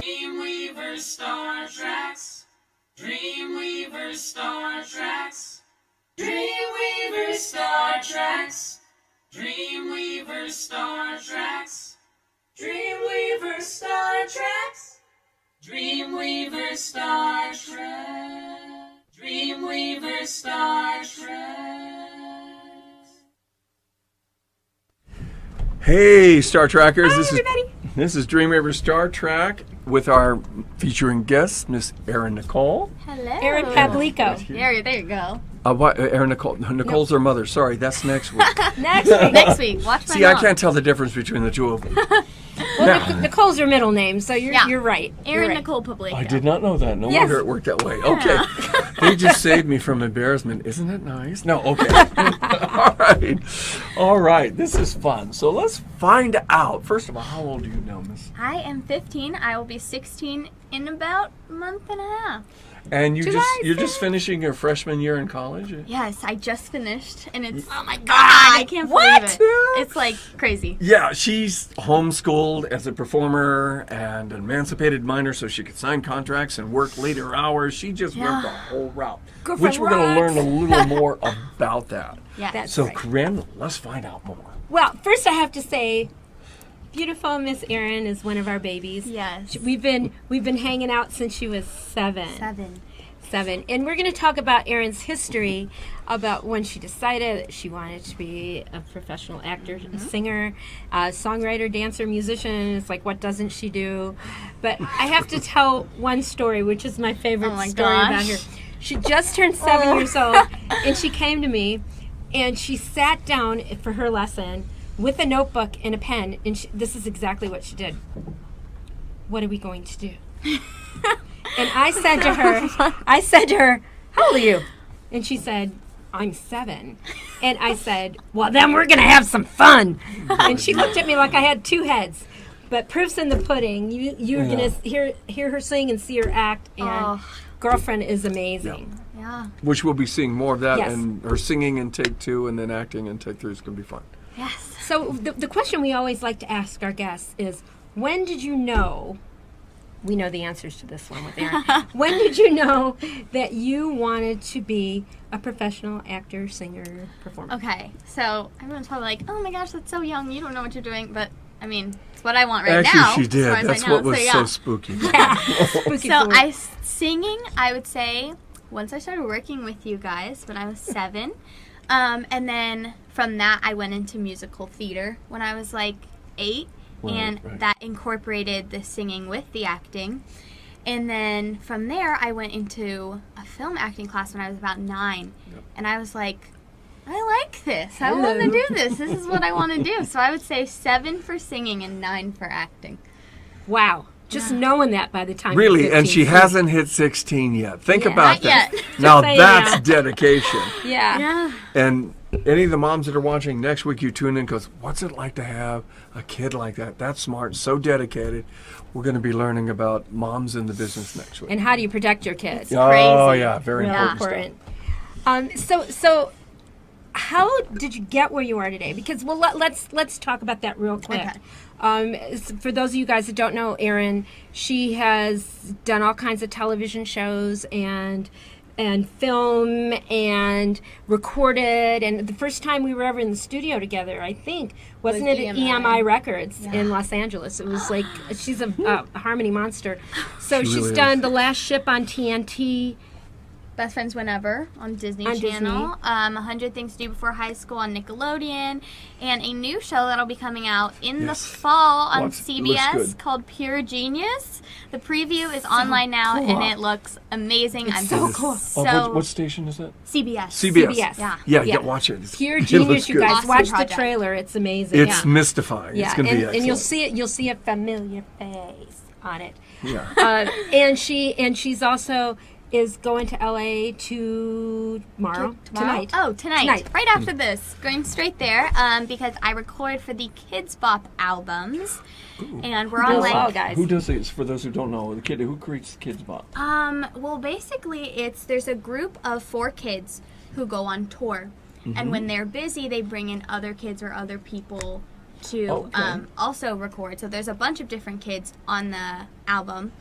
DreamWeavers StarTrax. DreamWeavers StarTrax. DreamWeavers StarTrax. DreamWeavers StarTrax. DreamWeavers StarTrax. DreamWeavers StarTrax. DreamWeavers StarTrax. Hey, Star Trackers! Hi, everybody. This is DreamWeavers StarTrax with our featuring guest, Miss Erin Nicole. Hello. EyrnPablico. There you go. Erin Nicole. Nicole's her mother. Sorry, that's next week. Next week. Next week. Watch my See, mom. I can't tell the difference between the two of them. Well, Nicole's her middle name, so you're right. Erin You're right. Nicole Publico. I did not know that. No Yes. wonder it worked that way. Okay. They just saved me from embarrassment. Isn't it nice? No, okay. All right. This is fun. So let's find out. First of all, how old do you know, Miss? I am 15. I will be 16 in about a month and a half. And you're just finishing your freshman year in college? Yes, I just finished, and it's oh my god, I can't believe it. It's like crazy. Yeah, she's homeschooled as a performer and an emancipated minor so she could sign contracts and work later hours. She just went the whole route, which we're going to learn a little more about that. Yeah, That's So, right. Corinne, let's find out more. Well, first I have to say, beautiful Miss Erin is one of our babies. Yes. We've been hanging out since she was 7. 7. And we're going to talk about Erin's history, about when she decided that she wanted to be a professional actor, singer, songwriter, dancer, musician. It's like, what doesn't she do? But I have to tell one story, which is my favorite story about her. She just turned 7 years old, and she came to me, and she sat down for her lesson with a notebook and a pen, and this is exactly what she did. What are we going to do? And I said to her, how old are you? And she said, I'm 7. And I said, well, then we're going to have some fun. And she looked at me like I had 2 heads. But proof's in the pudding. You're going to hear her sing and see her act. And Girlfriend is amazing. Yeah. Which we'll be seeing more of that, Yes. and her singing in take 2 and then acting in take 3 is going to be fun. Yes. So the question we always like to ask our guests is, when did you know, we know the answers to this one with Erin, when did you know that you wanted to be a professional actor, singer, performer? Okay, so everyone's probably like, oh my gosh, that's so young. You don't know what you're doing. But, I mean, it's what I want right now. Actually, she did. As far as That's I know. what was so spooky. Spooky So story. singing, I would say, once I started working with you guys when I was 7, and then from that I went into musical theater when I was like 8, and that incorporated the singing with the acting. And then from there I went into a film acting class when I was about 9, and I was like, I like this. I want to do this. This is what I want to do. So I would say 7 for singing and 9 for acting. Wow. Just knowing that by the time Really, you're and 15. she hasn't hit 16 yet. Think about Not that. yet. Now saying, that's yeah. dedication. Yeah. And any of the moms that are watching, next week you tune in and goes, what's it like to have a kid like that? That's smart, so dedicated. We're going to be learning about moms in the business next week. And how do you protect your kids? Oh, crazy. yeah, very Really important stuff. So how did you get where you are today? Because let's talk about that real quick. Okay. For those of you guys that don't know Erin, she has done all kinds of television shows and film and recorded. And the first time we were ever in the studio together, I think, wasn't it at EMI Records in Los Angeles? It was like, she's a harmony monster. So She she's really done is. The Last Ship on TNT. Best Friends Whenever on Disney On Channel, 100 Things to Do Before High School on Nickelodeon, and a new show that'll be coming out in the fall on Looks CBS good. called Pure Genius. The preview is online now, cool. and it looks amazing. I'm so cool. So what station is that? CBS. CBS. CBS. Yeah, watch it. Pure It genius, looks you good. guys. Awesome Watch project. the trailer. It's amazing. It's mystifying. Yeah, It's going to be excellent. and you'll see a familiar face on it. Yeah. And she's also is going to LA tonight. Oh, tonight. Right after this. Going straight there because I record for the Kids Bop albums. And we're on Wow, guys. Who does this? For those who don't know, who creates the Kids Bop? Well, basically, there's a group of 4 kids who go on tour, and when they're busy, they bring in other kids or other people to also record. So there's a bunch of different kids on the album.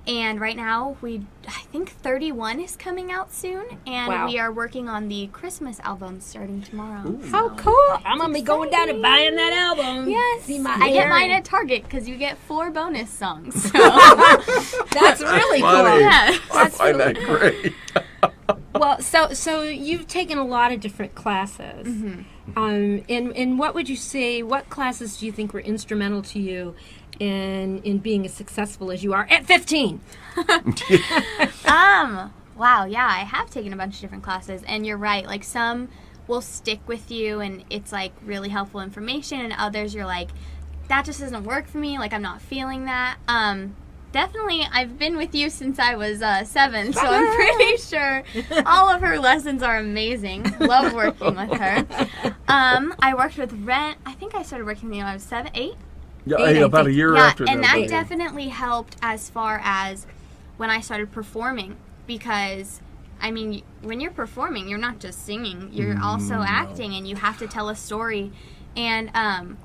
And right now, I think 31 is coming out soon, and we are working on the Christmas album starting tomorrow. Ooh. How cool! I'm gonna be going down and buying that album. Yes, I get mine at Target because you get 4 bonus songs. So. That's really cool. Yeah, I find that great. Well, so you've taken a lot of different classes. And what would you say? What classes do you think were instrumental to you in being as successful as you are at 15? Wow, yeah, I have taken a bunch of different classes, and you're right. Like, some will stick with you, and it's like really helpful information, and others you're like, that just doesn't work for me. Like, I'm not feeling that. Definitely, I've been with you since I was 7, so I'm pretty sure all of her lessons are amazing. Love working with her. I worked with Ren. I think I started working when I was 7, 8. Yeah, about a year after that. And that definitely helped as far as when I started performing, because, I mean, when you're performing, you're not just singing, you're also acting, and you have to tell a story, and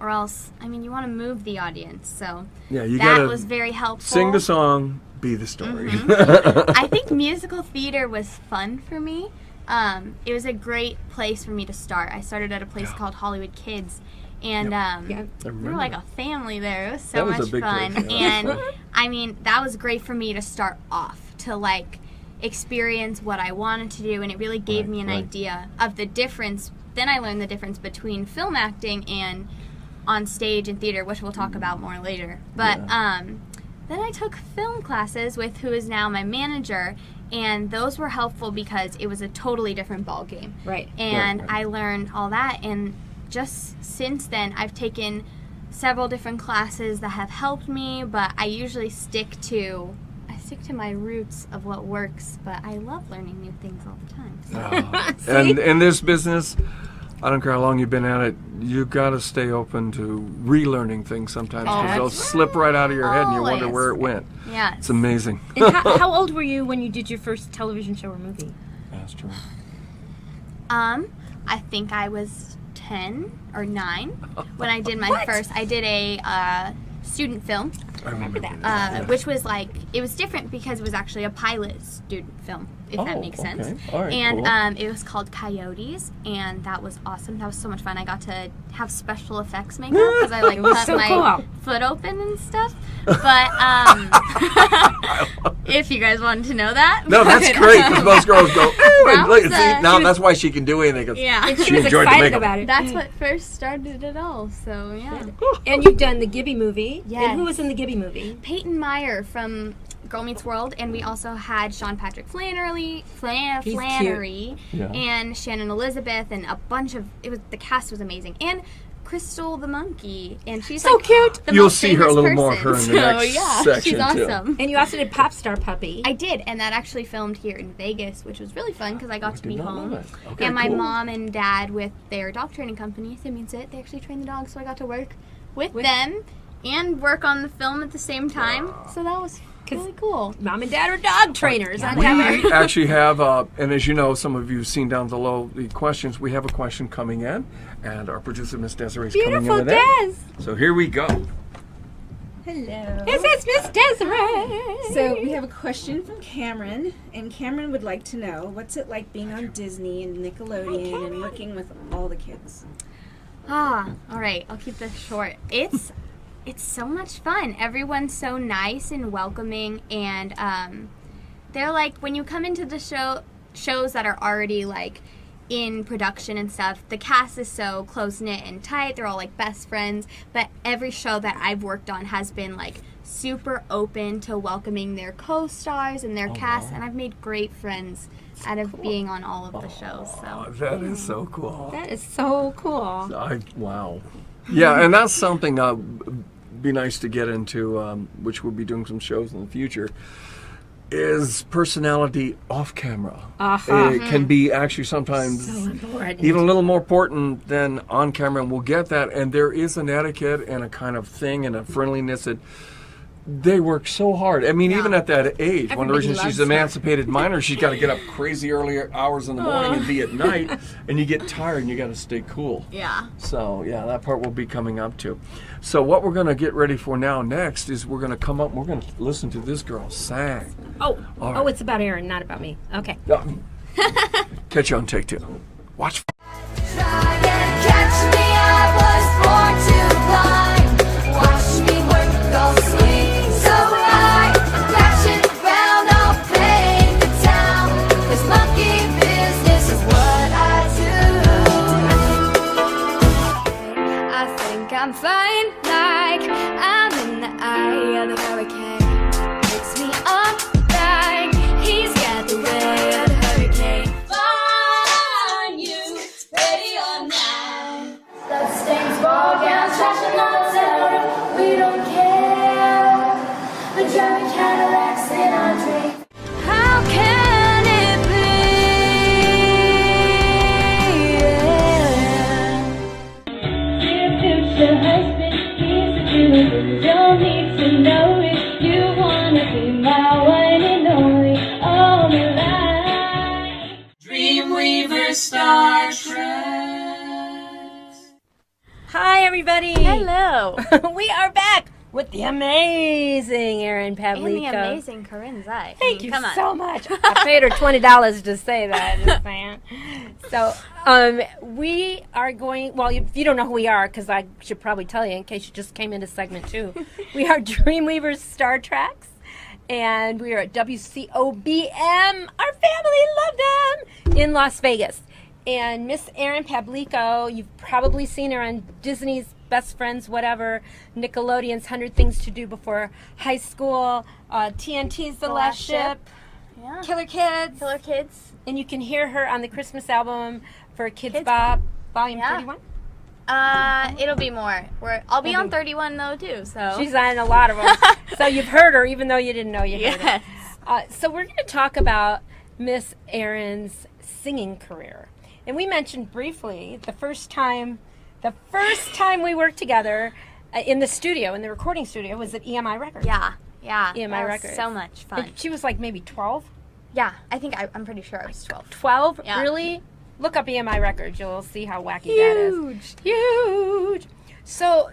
or else, I mean, you want to move the audience, so that was very helpful. Sing the song, be the story. I think musical theater was fun for me. It was a great place for me to start. I started at a place called Hollywood Kids, and we were like a family there. It was so much fun. Place, and I mean, that was great for me to start off, to like experience what I wanted to do, and it really gave me an idea of the difference. Then I learned the difference between film acting and on stage and theater, which we'll talk about more later. But then I took film classes with who is now my manager, and those were helpful because it was a totally different ball game. Right. And I learned all that, and just since then, I've taken several different classes that have helped me, but I usually stick to my roots of what works, but I love learning new things all the time. So. And in this business, I don't care how long you've been at it, you got to stay open to relearning things sometimes, because they'll slip right out of your head and you wonder where it went. Yeah. It's amazing. And how old were you when you did your first television show or movie? That's true. I think I was 10 or 9 when I did my first. I did a student film. I remember that. Which was like, it was different because it was actually a pilot student film, if that makes sense. All right, and it was called Coyotes, and that was awesome. That was so much fun. I got to have special effects makeup because I like cut my foot open and stuff. But if you guys wanted to know that. No, that's great, because most girls go, now that's why she can do anything. Yeah. She was excited about it. That's what first started it all, so yeah. And you've done the Gibby movie. Yes. And who was in the Gibby movie? Peyton Meyer from Girl Meets World, and we also had Sean Patrick Flannery, and Shannon Elizabeth, and a bunch of the cast was amazing, and Crystal the monkey, and she's so like, cute. You'll see her a little more her in the next section. She's awesome. And you also did Pop Star Puppy. I did, and that actually filmed here in Vegas, which was really fun because I got to be home. Okay, and my mom and dad, with their dog training company, Simeon's It, they actually train the dogs, so I got to work with them and work on the film at the same time. So that was really cool. Mom and Dad are dog trainers. We actually have, and as you know, some of you have seen down below the questions, we have a question coming in, and our producer, Miss Desiree, is coming in with it. So here we go. Hello. This is Miss Desiree. So we have a question from Cameron, and Cameron would like to know, what's it like being on Disney and Nickelodeon and working with all the kids? All right, I'll keep this short. It's so much fun. Everyone's so nice and welcoming, and they're like, when you come into the shows that are already like in production and stuff, the cast is so close-knit and tight. They're all like best friends, but every show that I've worked on has been like super open to welcoming their co-stars and their cast, and I've made great friends out of being on all of the shows. So that is so cool. That is so cool. Wow. Yeah, and that's something be nice to get into, which we'll be doing some shows in the future, is personality off camera. It can be actually sometimes even a little more important than on camera, and we'll get that. And there is an etiquette and a kind of thing and a friendliness that They work so hard. I mean, even at that age, one of the Everybody reasons she's loves her. emancipated minor, she's got to get up crazy early hours in the morning and be at night, and you get tired and you got to stay cool. Yeah. So, yeah, that part we'll be coming up to. So what we're going to get ready for now next is we're going to come up and we're going to listen to this girl sing. Oh, All right. it's about Erin, not about me. Okay. Catch you on take 2. Watch. Try and catch me, I was born to blind. Watch me work all swing so high. Crashing around, I'll paint the town. This monkey business is what I do. I think I'm flying like I'm in the eye of the hurricane. Takes me up like he's got the way of the hurricane. Find you, ready or not. Bloodstains, ball gowns, trash and nonsense. We don't care. The driving Cadillacs in our dream. How can it be? Dear future husband, here's the truth. You don't need to know it. You wanna be my one and only, all my life. DreamWeavers StarTrax. Hi, everybody. Hello. We are back with the amazing Erin Pablico. And the amazing Corinne Zai. Thank you Come on. so much. I paid her $20 to say that. Just saying. So, we are going. Well, if you don't know who we are, because I should probably tell you in case you just came into segment 2, we are DreamWeavers StarTrax, and we are at WCOBM. Our family love them in Las Vegas. And Miss Erin Pablico, you've probably seen her on Disney's Best Friends, whatever, Nickelodeon's 100 Things to Do Before High School, TNT's The Last Ship, Yeah. Killer Kids, Killer Kids. and you can hear her on the Christmas album for Kids Bop, Volume Yeah. 31. It'll be more. I'll be It'll on be- 31 though too. So She's on a lot of them. So you've heard her, even though you didn't know you heard yes. her. So we're going to talk about Miss Erin's singing career. And we mentioned briefly the first time we worked together in the studio, in the recording studio, was at EMI Records. Yeah. EMI that was Records. so much fun. And she was like maybe 12? Yeah, I think I'm pretty sure I was 12. 12? Yeah. Really? Look up EMI Records. You'll see how wacky that is. Huge. So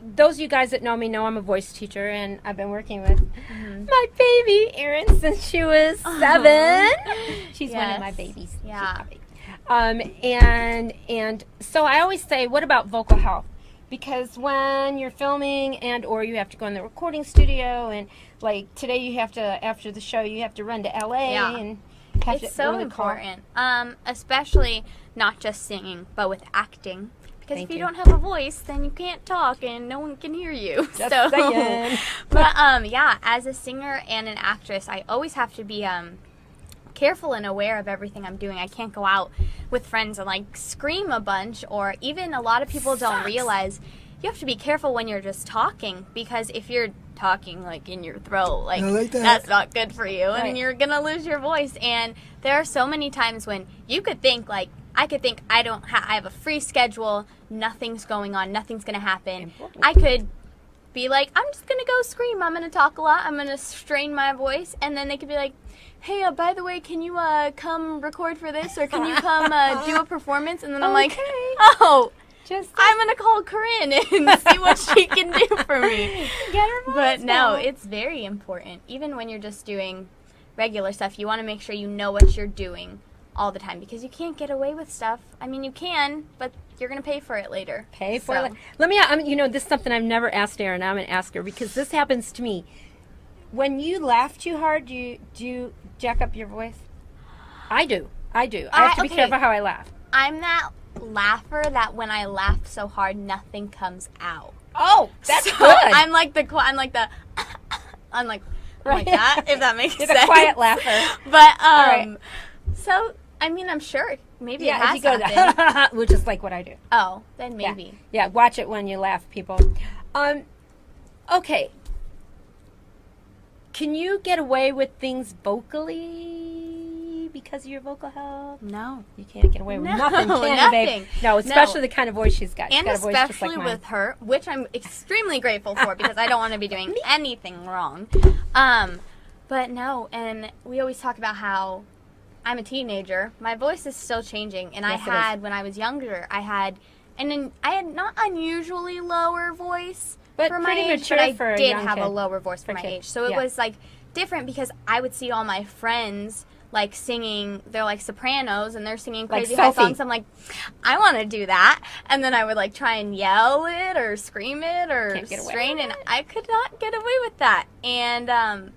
those of you guys that know me know I'm a voice teacher, and I've been working with my baby Erin since she was 7. She's one of Yes. my babies. Yeah. She's my baby. And so I always say, what about vocal health? Because when you're filming and or you have to go in the recording studio, and like today you have to, after the show, you have to run to LA Yeah. and have to It's so really call. important, especially not just singing, but with acting. Because Thank if you you. don't have a voice, then you can't talk and no one can hear you. Just so, saying. but yeah, as a singer and an actress, I always have to be careful and aware of everything I'm doing. I can't go out with friends and like scream a bunch, or even a lot of people don't realize you have to be careful when you're just talking, because if you're talking like in your throat, like that's not good for you, Right. and you're gonna lose your voice. And there are so many times when you could think like, I could think I have a free schedule, nothing's going on, nothing's gonna happen. Important. I could be like, I'm just gonna go scream, I'm gonna talk a lot, I'm gonna strain my voice, and then they could be like, hey, by the way, can you come record for this, or can you come do a performance? And then I'm like, Okay. oh, Just I'm gonna call Corinne and see what she can do for me. get her voice But no, down. it's very important. Even when you're just doing regular stuff, you want to make sure you know what you're doing all the time, because you can't get away with stuff. I mean, you can, but you're gonna pay for it later. Pay for So- it. Let me. This is something I've never asked Erin. I'm gonna ask her because this happens to me. When you laugh too hard, do you jack up your voice? I do. I have to be okay. careful how I laugh. I'm that laugher that when I laugh so hard, nothing comes out. Oh, that's So good. I'm like like Right. that, if that makes You're sense. the quiet laugher. But right. so I mean, I'm sure maybe it Yeah, has if you go happened. which is like what I do. Oh, then maybe. Yeah, watch it when you laugh, people. Okay. Can you get away with things vocally because of your vocal health? No. You can't get away with nothing, can you, babe? nothing. No, especially the kind of voice she's got. She's And got a voice just especially like mine. with her, which I'm extremely grateful for because I don't want to be doing anything wrong. But no, and we always talk about how I'm a teenager. My voice is still changing, and Yes, when I was younger, I had not unusually lower voice But for my pretty age, mature but I for a did young have a kid. lower voice for my kid. age. So it Yeah. was like different because I would see all my friends like singing, they're like sopranos and they're singing Like crazy high Sophie. songs. I'm like, I want to do that. And then I would like try and yell it or scream it or Can't get away strain, with and I could not get away with that. And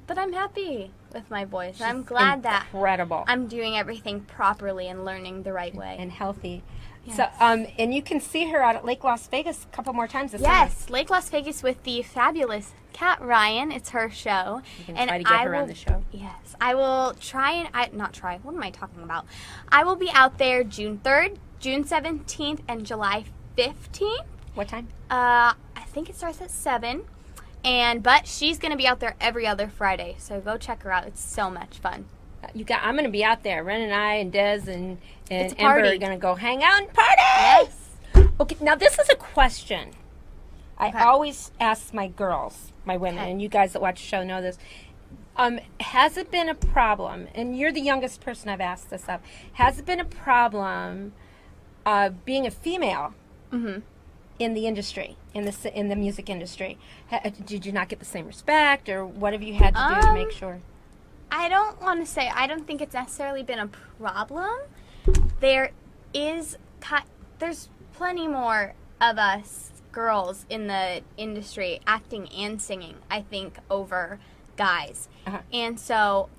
but I'm happy with my voice. I'm glad that Incredible. I'm doing everything properly and learning the right way. And healthy. Yes. So, and you can see her out at Lake Las Vegas a couple more times this summer. Yes, Lake Las Vegas with the fabulous Kat Ryan. It's her show. You can and try to get her on the show. Yes, I will try and not try. What am I talking about? I will be out there June 3rd, June 17th, and July 15th. What time? I think it starts at 7. But she's gonna be out there every other Friday, so go check her out. It's so much fun. I'm going to be out there. Ren and I and Des and It's a Amber party. are going to go hang out and party. Yes. Okay, now this is a question I Okay. always ask my girls, my women, Okay. and you guys that watch the show know this. Has it been a problem, and you're the youngest person I've asked this of, has it been a problem being a female in the industry, in the music industry? Did you not get the same respect, or what have you had to do to make sure? I don't want to say, I don't think it's necessarily been a problem. There's plenty more of us girls in the industry acting and singing, I think, over guys. Uh-huh. And so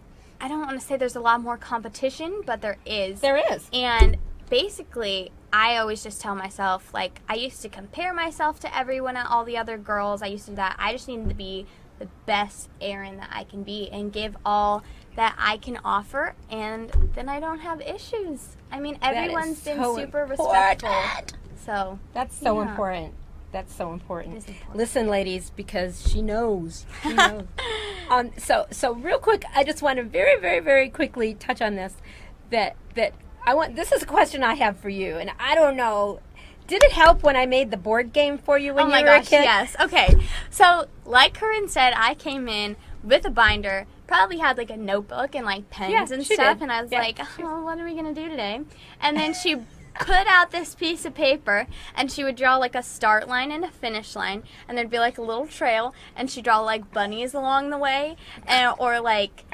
I don't want to say there's a lot more competition, but there is. There is. And basically, I always just tell myself, like, I used to compare myself to everyone, all the other girls. I used to do that. I just needed to be the best Erin that I can be and give all that I can offer, and then I don't have issues. I mean, everyone's been so super important. respectful. So That's so yeah. important. That's so It important. is important. Listen, ladies, because she knows. She knows. So real quick, I just want to very, very, very quickly touch on this. That I want. This is a question I have for you, and I don't know. Did it help when I made the board game for you when Oh you my were a gosh, kid? yes. Okay. So, like Corinne said, I came in with a binder, probably had like a notebook and like pens Yeah, and she stuff, did. and I was Yeah, like, oh, what are we going to do today? And then she put out this piece of paper, and she would draw like a start line and a finish line, and there'd be like a little trail, and she'd draw like bunnies along the way, and or like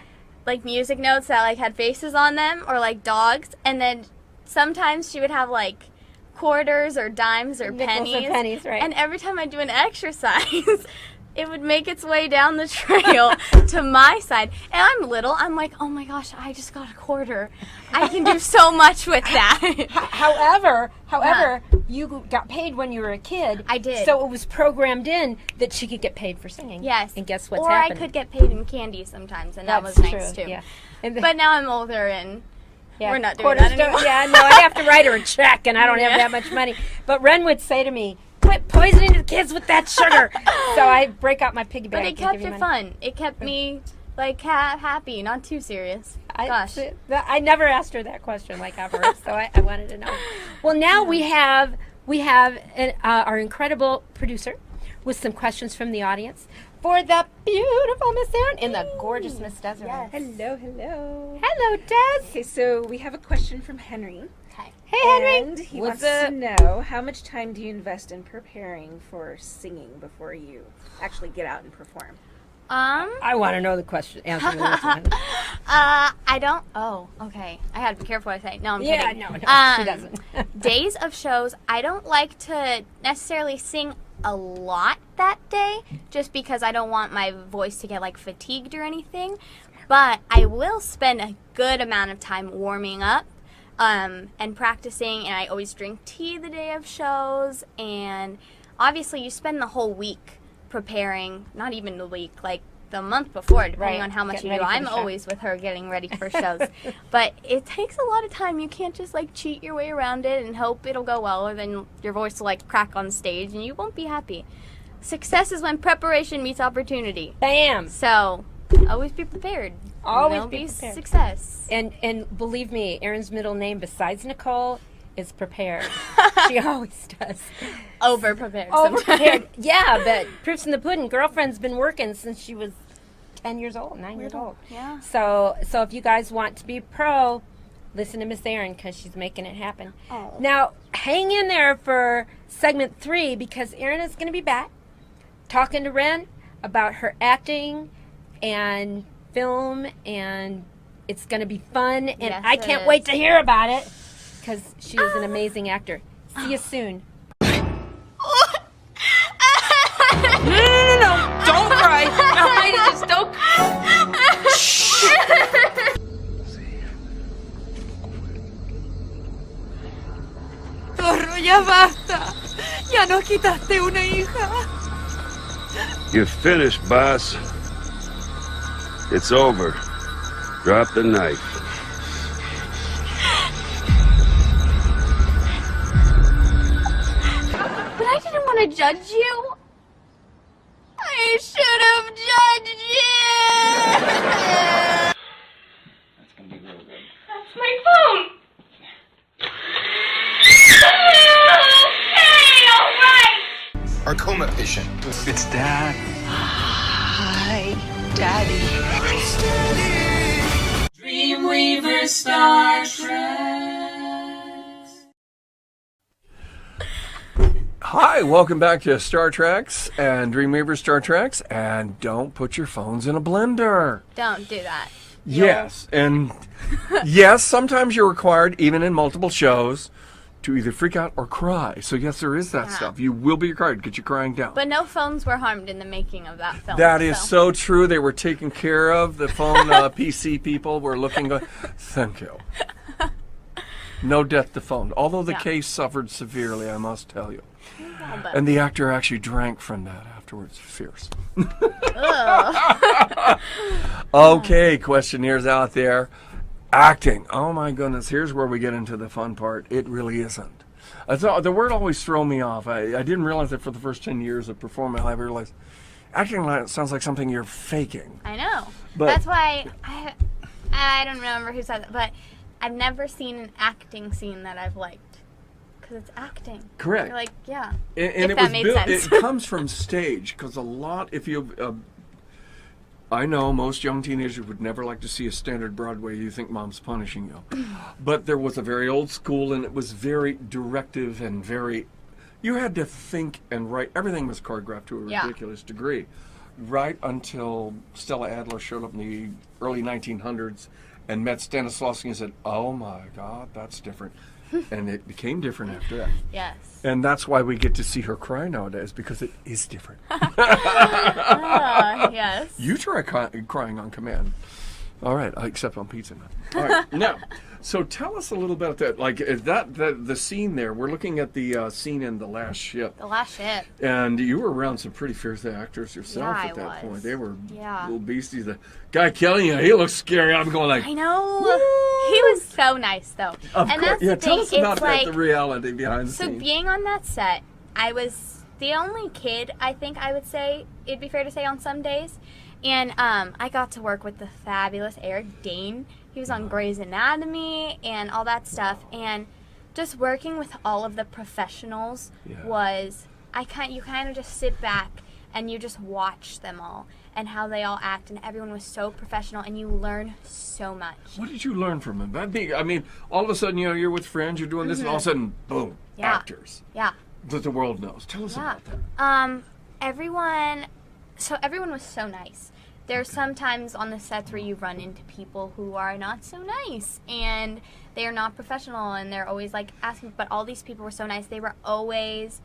music notes that like had faces on them, or like dogs, and then sometimes she would have like quarters or dimes or Nickels or pennies, right. and every time I do an exercise, it would make its way down the trail to my side. And I'm little. I'm like, oh my gosh, I just got a quarter. I can do so much with that. However, you got paid when you were a kid. I did. So it was programmed in that she could get paid for singing. Yes. And guess what's or happening? I could get paid in candy sometimes, and that That's was nice true, too. yeah. And But now I'm older, and yeah, we're not doing quarters that don't- anymore. Yeah, no, I have to write her a check, and I don't have Yeah. that much money. But Ren would say to me, quit poisoning the kids with that sugar. So I break out my piggy bank. But it and kept give you it money. fun. It kept me like happy, not too serious. Gosh. I never asked her that question like ever, so I wanted to know. Well, now we have our incredible producer with some questions from the audience for the beautiful Miss Erin and the gorgeous Miss Desiree. Yes. Hello, hello. Hello, Des. Okay, so we have a question from Henry. Hey, Henry. And he What's wants up? to know, how much time do you invest in preparing for singing before you actually get out and perform? I want to know the question. Answer to this one. I don't. Oh, okay. I had to be careful what I say. No, I'm Yeah, kidding. no, she doesn't. Days of shows, I don't like to necessarily sing a lot that day, just because I don't want my voice to get like fatigued or anything. But I will spend a good amount of time warming up and practicing, and I always drink tea the day of shows, and obviously you spend the whole week preparing, not even the week, like the month before, depending Right, on how much getting you do. ready for I'm the show. always with her getting ready for shows. But it takes a lot of time. You can't just like cheat your way around it and hope it'll go well, or then your voice will like crack on stage and you won't be happy. Success is when preparation meets opportunity. Bam. So always be prepared. Always There'll be prepared. Success. And believe me, Erin's middle name besides Nicole is prepared. She always does. Over prepared. Prepared. Yeah, but proof's in the pudding. Girlfriend's been working since she was 10 years old, 9 years old. Yeah. So if you guys want to be pro, listen to Miss Erin because she's making it happen. Oh. Now, hang in there for segment 3 because Erin is going to be back talking to Ren about her acting and film, and it's going to be fun, and Yes, I it can't is. wait to hear about it because she is an amazing actor. See you soon. No, don't cry. No, Heidi, just don't. Zorro, ya basta. Ya nos quitaste una hija. You're finished, boss. It's over. Drop the knife. But I didn't want to judge you. I should have judged you. That's my phone. Okay, all right. Our coma patient. It's Dad. Hi, Daddy. DreamWeavers StarTrax. Hi, welcome back to StarTrax and DreamWeavers StarTrax, and don't put your phones in a blender. Don't do that. Yes, and yes, sometimes you're required, even in multiple shows, to either freak out or cry. So yes, there is that stuff. You will be required to get your crying down. But no phones were harmed in the making of that film. That is so true. They were taken care of. The phone PC people were looking, going, thank you. No death to phone. Although the case suffered severely, I must tell you. And the actor actually drank from that afterwards. Fierce. Okay, questionnaires out there. Acting. Oh my goodness. Here's where we get into the fun part. It really isn't. I thought the word always threw me off. I didn't realize that for the first 10 years of performing, I realized acting sounds like something you're faking. I know. But- That's why I don't remember who said that, but I've never seen an acting scene that I've liked. Because it's acting. Correct. You're like, yeah. And if it that was made built, sense. it comes from stage, because a lot, if you, I know most young teenagers would never like to see a standard Broadway, you think mom's punishing you. But there was a very old school, and it was very directive and very, you had to think and write, everything was choreographed to a ridiculous degree. Right until Stella Adler showed up in the early 1900s and met Stanislavski and said, oh my God, that's different. And it became different after that. Yes. And that's why we get to see her cry nowadays, because it is different. Yes. You try crying on command. All right, except on Pizza Night. All right, now, so tell us a little about that. Like the scene there. We're looking at the scene in The Last Ship. The Last Ship. And you were around some pretty fierce actors yourself Yeah, at that I point. was. They were Yeah. little beasties. The guy killing you, he looks scary. I'm going like, I know. He was so nice, though. of and course. that's Yeah, the tell thing. us about It's that, like, the reality behind the so scene. being on that set, I was the only kid, I think I would say, it'd be fair to say, on some days. And I got to work with the fabulous Eric Dane. He was on Grey's Anatomy and all that stuff. And just working with all of the professionals was, you kind of just sit back and you just watch them all and how they all act. And everyone was so professional, and you learn so much. What did you learn from him? I mean, all of a sudden, you're with friends, you're doing this, and all of a sudden, boom, actors Yeah. that the world knows. Tell us about that. Everyone was so nice. There's sometimes on the sets where you run into people who are not so nice, and they're not professional, and they're always like asking, but all these people were so nice. They were always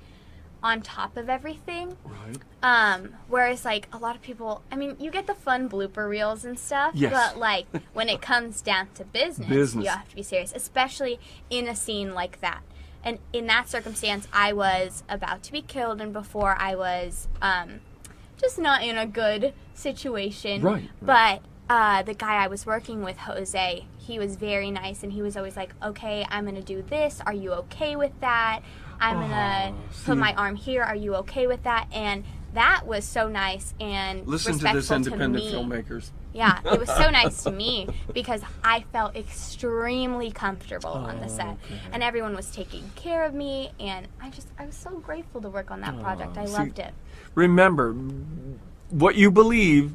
on top of everything. Right. Whereas like a lot of people, I mean, you get the fun blooper reels and stuff, Yes. but like when it comes down to business, you have to be serious, especially in a scene like that. And in that circumstance, I was about to be killed, and before I was just not in a good situation. Right. But the guy I was working with, Jose, he was very nice, and he was always like, okay, I'm going to do this. Are you okay with that? I'm going to put my arm here. Are you okay with that? And that was so nice and Listen to this, respectful independent me. filmmakers. Yeah, it was so nice to me because I felt extremely comfortable on the set, and everyone was taking care of me, and I was so grateful to work on that project. I loved it. Remember, what you believe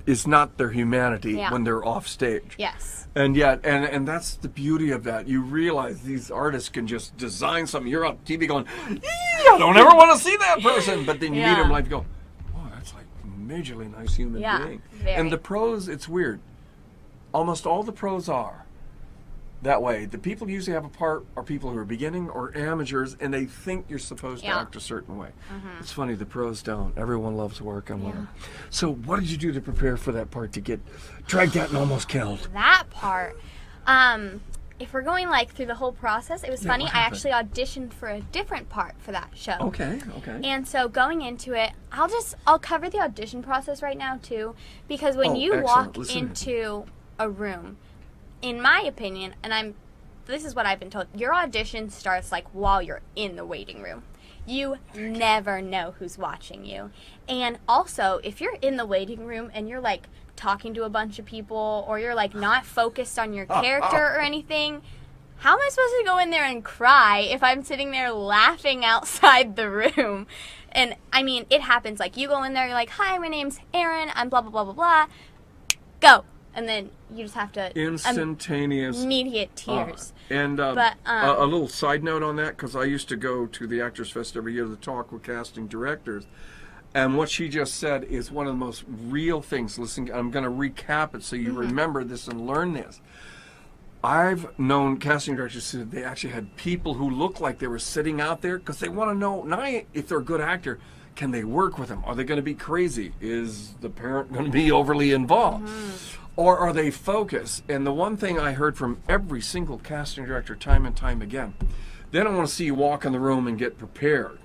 is not their humanity when they're off stage. Yes. And yet, and that's the beauty of that. You realize these artists can just design something. You're on TV going, I don't ever want to see that person. But then you meet them live, you go, oh, that's like a majorly nice human being. Very. And the pros, it's weird. Almost all the pros are that way. The people who usually have a part are people who are beginning or amateurs, and they think you're supposed to act a certain way. It's funny, the pros don't. Everyone loves working with them. So what did you do to prepare for that part to get dragged out and almost killed? That part. If we're going like through the whole process, it was funny. I actually auditioned for a different part for that show. Okay. And so going into it, I'll cover the audition process right now too, because when you walk into a room, in my opinion, and this is what I've been told, your audition starts like while you're in the waiting room. You never know who's watching you. And also, if you're in the waiting room and you're like talking to a bunch of people, or you're like not focused on your character or anything, how am I supposed to go in there and cry if I'm sitting there laughing outside the room? And I mean, it happens. Like, you go in there, you're like, hi, my name's Erin, I'm blah, blah, blah, blah, blah. Go. And then you just have to... Instantaneous... immediate tears. And a little side note on that, because I used to go to the Actors Fest every year to talk with casting directors. And what she just said is one of the most real things. Listen, I'm going to recap it so you remember this and learn this. I've known casting directors who they actually had people who looked like they were sitting out there because they want to know, not if they're a good actor, can they work with them? Are they going to be crazy? Is the parent going to be overly involved? Or are they focused? And the one thing I heard from every single casting director time and time again, they don't want to see you walk in the room and get prepared.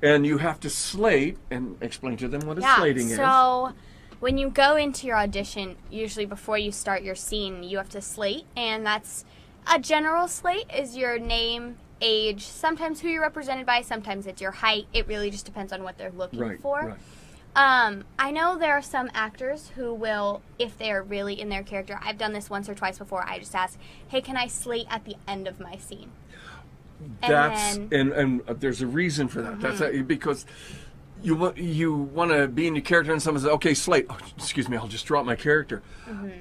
And you have to slate and explain to them what a slating is. So when you go into your audition, usually before you start your scene, you have to slate. And that's a general slate is your name, age, sometimes who you're represented by, sometimes it's your height. It really just depends on what they're looking for. I know there are some actors who will, if they're really in their character, I've done this once or twice before, I just ask, hey, can I slate at the end of my scene? And there's a reason for that. That's because you want to be in your character, and someone says, okay, slate. Oh, excuse me, I'll just drop my character.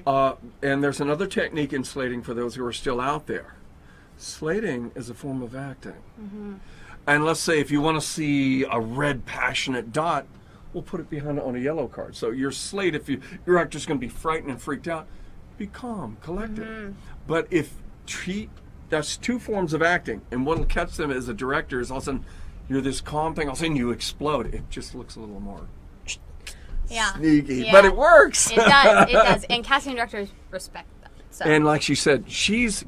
And there's another technique in slating for those who are still out there. Slating is a form of acting. And let's say if you want to see a red passionate dot, we'll put it behind on a yellow card. So your slate, if your actor's going to be frightened and freaked out, be calm, collected. But that's two forms of acting, and what'll catch them as a director is all of a sudden you're this calm thing, all of a sudden you explode. It just looks a little more sneaky, but it works. It does, and casting directors respect that. So. And like she said, she's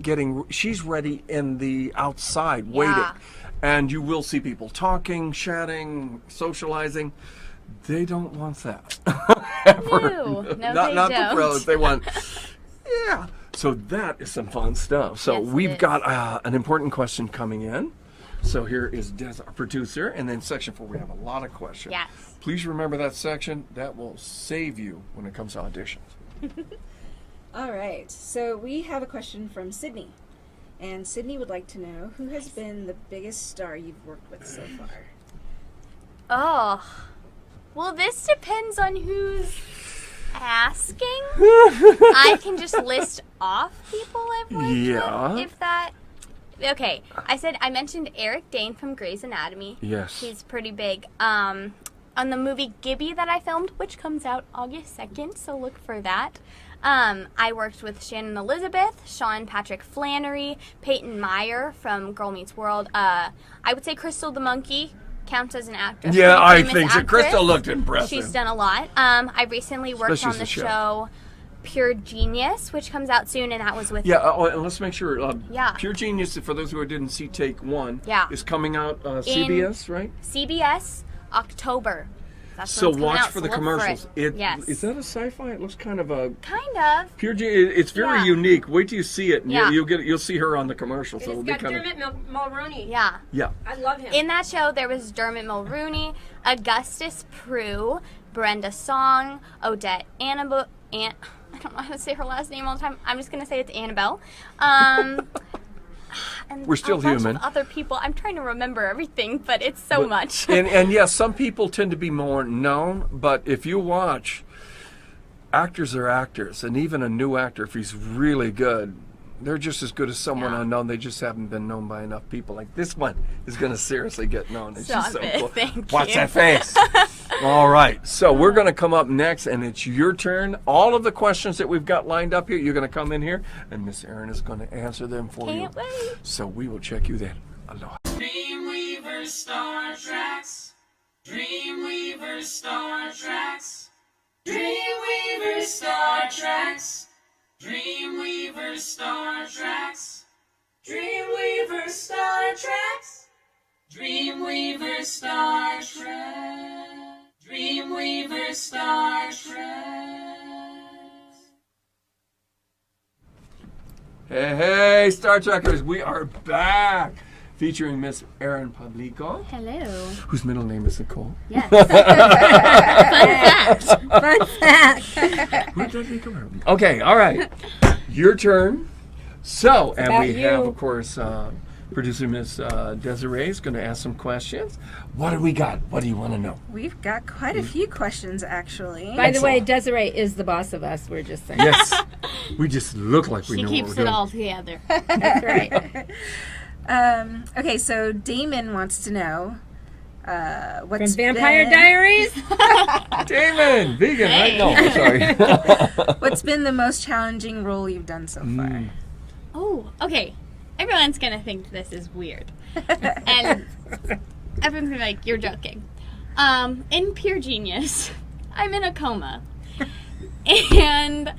ready in the outside, waiting, and you will see people talking, chatting, socializing. They don't want that. No, they not don't. the pros. They want, So that is some fun stuff. So we've got an important question coming in. So here is Des, our producer, and then section 4, we have a lot of questions. Yes. Please remember that section. That will save you when it comes to auditions. All right. So we have a question from Sydney. And Sydney would like to know, who has been the biggest star you've worked with so far? Oh. Well, this depends on who's asking. I can just list off people I've worked with, if that... Okay, I mentioned Eric Dane from Grey's Anatomy. Yes. He's pretty big. On the movie Gibby that I filmed, which comes out August 2nd, so look for that. I worked with Shannon Elizabeth, Sean Patrick Flannery, Peyton Meyer from Girl Meets World. I would say Crystal the Monkey counts as an actress. Yeah, I think so. Crystal looked impressive. She's done a lot. I recently worked on the show Pure Genius, which comes out soon, and that was with... and let's make sure. Pure Genius, for those who didn't see Take 1, is coming out CBS, right? CBS, October. That's so when it's watch out, for the commercials. Yes. Is that a sci-fi? It looks kind of a... Kind of. Pure Genius. It's very unique. Wait till you see it, and you'll see her on the commercial. So it's got Dermot Mulroney. Yeah. I love him. In that show, there was Dermot Mulroney, Augustus Prue, Brenda Song, Odette Annabelle, I don't know how to say her last name all the time. I'm just going to say it's Annabelle. And We're still a bunch human. Of other people. I'm trying to remember everything, but it's so much. And yes, some people tend to be more known, but if you watch, actors are actors, and even a new actor, if he's really good, they're just as good as someone unknown. They just haven't been known by enough people. Like this one is going to seriously get known. And she's so cool. Thank Watch you. that face. All right, so we're going to come up next, and it's your turn. All of the questions that we've got lined up here, you're going to come in here, and Miss Erin is going to answer them for you. Can't wait. So we will check you then. Aloha. DreamWeavers StarTrax. DreamWeavers StarTrax. DreamWeavers StarTrax. DreamWeavers StarTrax. DreamWeavers StarTrax. DreamWeavers StarTrax. DreamWeavers StarTrax. Hey, Star Trekkers, we are back. Featuring Miss EyrnPablico, Hello. whose middle name is Nicole. Yes. Fun fact. Where did they come from? Okay, all right. Your turn. So, and about we have, you. of course, producer Miss Desiree is going to ask some questions. What do we got? What do you want to know? We've got quite a few questions, actually. By the way, Excellent. Desiree is the boss of us. We're just saying. Yes, we just look like we She know keeps what we're it doing. all together. That's right. Okay, so Damon wants to know From what's Vampire been, Diaries. Damon, vegan, right? No, I'm sorry. What's been the most challenging role you've done so far? Oh, okay. Everyone's going to think this is weird. And everyone's going to be like, you're joking. In Pure Genius, I'm in a coma. And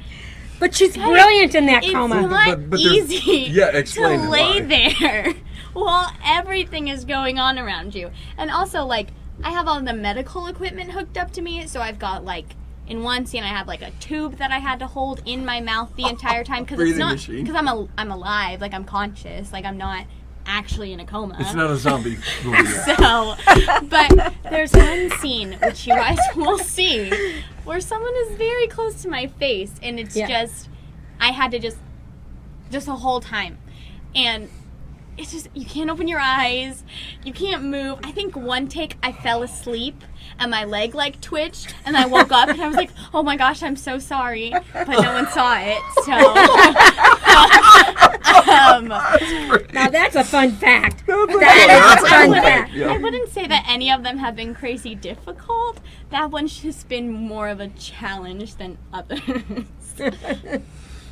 But she's brilliant in that it's coma. not there's- easy yeah, explain to it, lay why. there while everything is going on around you. And also, like, I have all the medical equipment hooked up to me, so I've got, like, in one scene I had, like, a tube that I had to hold in my mouth the entire time, because it's Breathing not, machine. because I'm alive, like, I'm conscious, like, I'm not actually in a coma. It's not a zombie movie. So, but there's one scene, which you guys will see, where someone is very close to my face, and it's just, I had to just the whole time. And it's just, you can't open your eyes, you can't move. I think one take I fell asleep, and my leg, like, twitched, and I woke up, and I was like, oh my gosh, I'm so sorry. But no one saw it, so. Now that's a fun fact. That's That is a a fun cool fact. Yeah. I wouldn't say that any of them have been crazy difficult. That one's just been more of a challenge than others.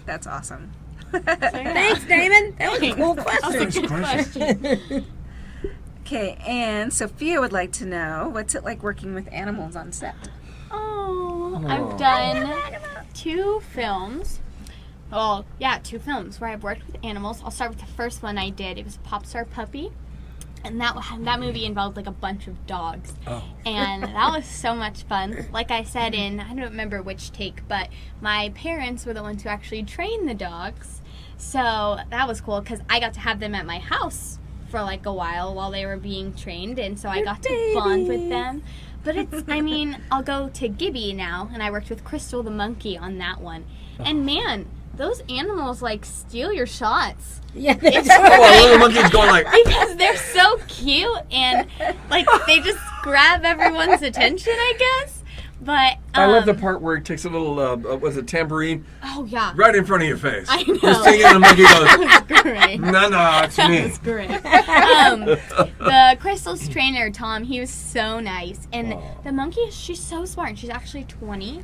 That's awesome. Thanks, Damon. That was a cool question. Question. Okay, and Sophia would like to know, what's it like working with animals on set? Oh, I've done 2 films. Well, yeah, 2 films where I've worked with animals. I'll start with the first one I did. It was Popstar Puppy. And that movie involved, like, a bunch of dogs. Oh. And that was so much fun. Like I said in, I don't remember which take, but my parents were the ones who actually trained the dogs. So that was cool because I got to have them at my house for, like, a while they were being trained. And so I got to bond with them. But it's, I mean, I'll go to Gibby now, and I worked with Crystal the monkey on that one. And man, those animals, like, steal your shots. Yeah, It's Oh, little monkey's going like, because they're so cute and, like, they just grab everyone's attention, I guess. But I love the part where he takes a little, was it tambourine, oh yeah, right in front of your face. I know. You're singing and the monkey goes, great. no, it's me. That's great. The Crystal's trainer, Tom, he was so nice. And the monkey, she's so smart. She's actually 20.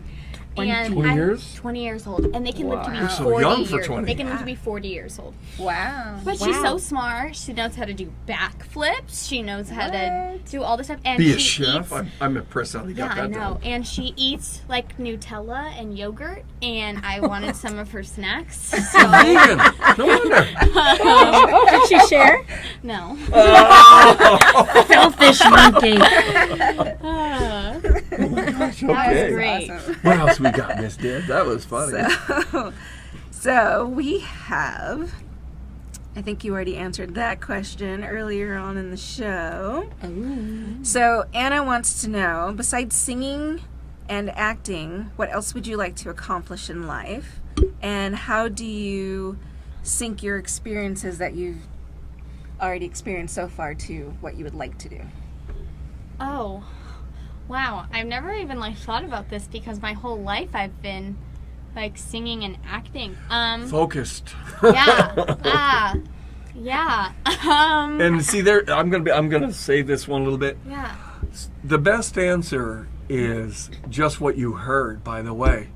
20 I'm years? 20 years old. And they can live to be You're so 40 young for years. 20. They can live to be 40 years old. Wow. But she's so smart. She knows how to do backflips. She knows how to do all this stuff. And Be a she chef? eats, I'm impressed how he yeah, got I that know. done. And she eats, like, Nutella and yogurt. And I wanted some of her snacks. So, Vegan. No wonder. Did she share? no. Selfish monkey. Gosh, That was okay. great. What else we got, Miss Deb? That was funny. So we have, I think you already answered that question earlier on in the show. So Anna wants to know, besides singing and acting, what else would you like to accomplish in life? And how do you sync your experiences that you've already experienced so far to what you would like to do? Oh, wow. I've never even thought about this because my whole life I've been singing and acting. Focused. Yeah. Yeah. And see, there, I'm gonna say this one a little bit. Yeah. The best answer is just what you heard. By the way,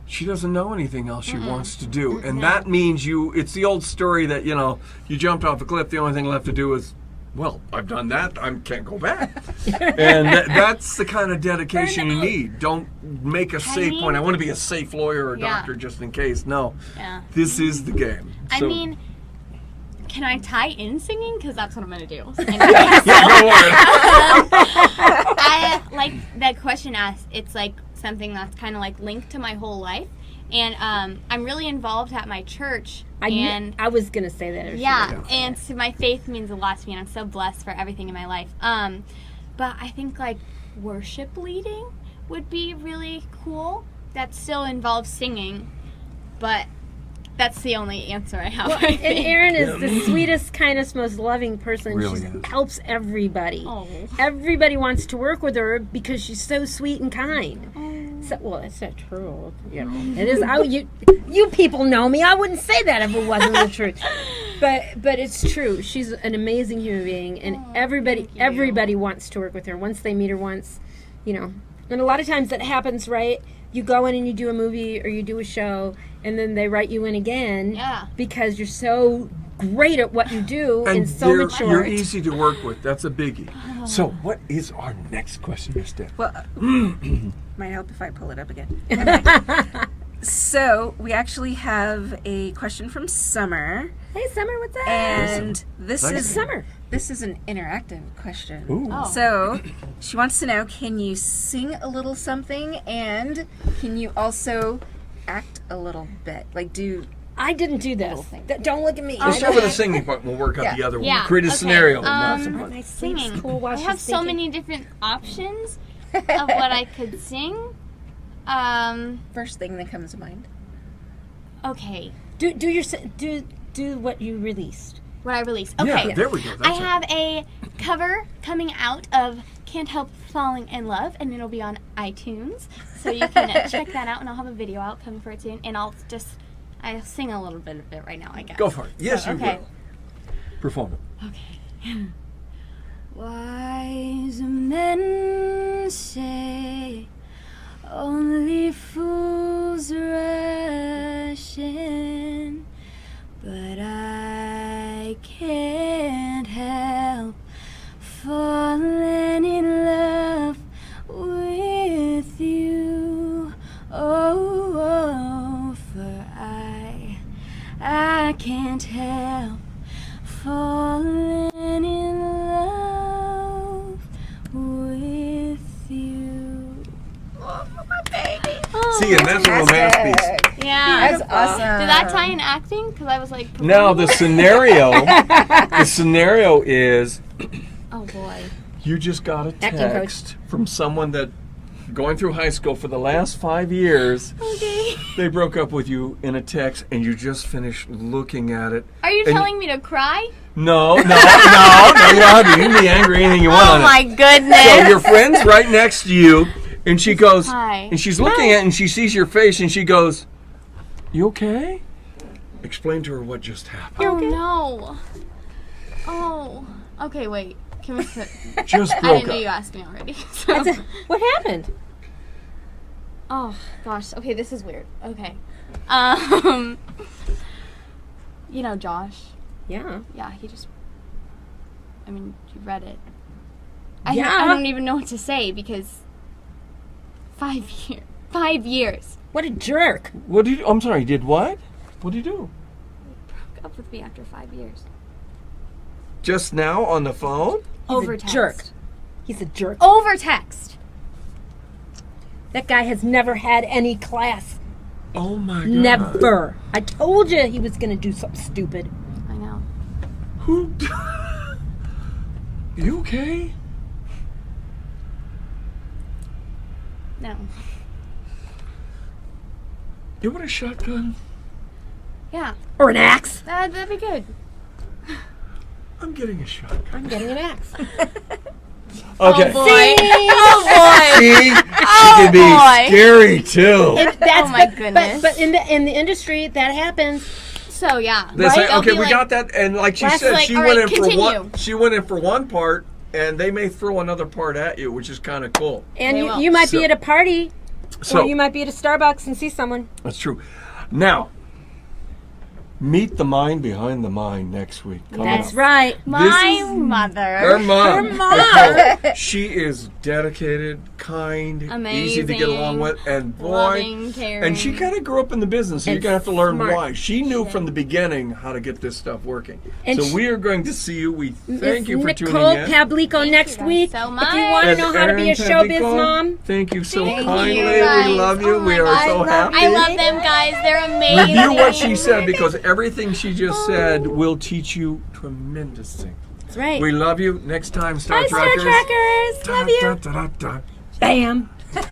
she doesn't know anything else she wants to do, and that means it's the old story that you jumped off a cliff. The only thing left to do is, well, I've done that. I can't go back. And that's the kind of dedication you need. Don't make a safe point. I want to be a safe lawyer or doctor just in case. No. Yeah. This is the game. I mean, can I tie in singing? Because that's what I'm going to do. Yeah, go for it. I like that question asked. It's something that's kind of linked to my whole life. And I'm really involved at my church. I was going to say that. Yeah, and so my faith means a lot to me, and I'm so blessed for everything in my life. But I think worship leading would be really cool. That still involves singing, but that's the only answer I have. Well, and Erin is the sweetest, kindest, most loving person. Really She is. helps everybody. Oh. Everybody wants to work with her because she's so sweet and kind. So, well, it's not true. It is. You people know me. I wouldn't say that if it wasn't the truth. But it's true. She's an amazing human being, and everybody wants to work with her. Once they meet her once, And a lot of times that happens, right? You go in and you do a movie or you do a show, and then they write you in again because you're so great at what you do and so mature. You're easy to work with. That's a biggie. So what is our next question, Miss Deb? Well, might help if I pull it up again. So we actually have a question from Summer. Hey, Summer, what's up? And this Nice. is Summer. This is an interactive question. Ooh. So she wants to know, can you sing a little something, and can you also act a little bit? I didn't do this. Don't look at me. Let's start with the singing part. We'll work out the other one. Yeah, Create a okay. scenario. That's the part. My Singing. sleep's cool while I have she's so thinking. many different options of what I could sing. First thing that comes to mind. Okay. Do what you released. What I released. Okay. Yeah, there we go. That's I have a cover coming out of Can't Help Falling in Love, and it'll be on iTunes. So you can check that out, and I'll have a video out coming for it soon. And I'll sing a little bit of it right now, I guess. Go for it. Yes, you okay. will. Perform it. Okay. Wise men say only fools rush in, but I can't help falling in love with you. Oh, for I can't help falling in love with you. Oh, my baby. See, and that's a romance piece. Yeah. That's awesome. Did that tie in acting? Because I was like. Now the scenario is Oh boy. you just got a Acting coach. text from someone that going through high school for the last 5 years. Okay. They broke up with you in a text, and you just finished looking at it. Are you And- telling me to cry? No, you don't have to. You can be angry, anything you want. Oh on it. my goodness. So your friend's right next to you, and she goes, Hi. and she's looking at it, and she sees your face, and she goes, "You okay?" Explain to her what just happened. Oh no. Oh. Okay, wait. Can we sit? Just I broke didn't know you up. asked me already. So. What happened? Oh gosh. Okay, this is weird. Okay. You know Josh. Yeah. Yeah, he just. I mean, you read it. Yeah. I don't even know what to say because. 5 years. 5 years. What a jerk. What did you? I'm sorry. Did what? What did you do? Broke up with me after 5 years. Just now on the phone? He's Over a text. jerk. He's a jerk. Over text. That guy has never had any class. Oh my God. Never. I told you he was going to do something stupid. I know. Who? You okay? No. You want a shotgun? Yeah. Or an axe. That'd be good. I'm getting a shotgun. I'm getting an axe. Okay. Oh boy. See? She can be scary too. That's Oh my goodness. But in the industry, that happens. So yeah. They say, They'll okay, be we like, got that, and like she Last said, like, she all went right, in for one. continue. She went in for one part, and they may throw another part at you, which is kind of cool. And They you, will. you might So- be at a party, So or you might be at a Starbucks and see someone. that's true. Now, meet the mind behind the mind next week. Come That's on. right. My Her mother. mom. Her mom. She is dedicated, kind, easy to Amazing. get along with, and boy. Loving, caring. And she kind of grew up in the business, so you're And going to have to learn smart. why. She knew from the beginning how to get this stuff working. And So we are going to see you. We thank It's you for Nicole tuning in. Pablico Thank next you guys week. so If you much. want to And know how to be a Erin showbiz Pablico, mom, thank you so Thank kindly. you, We guys. love you. Oh we my are God. so happy. I love them guys. They're amazing. Review what she said, because everything she just said will teach you tremendous things. that's right. We love you. Next time, Star Bye, Star Trekkers. Trekkers. Love you. Da, da, da, da, da. Bam.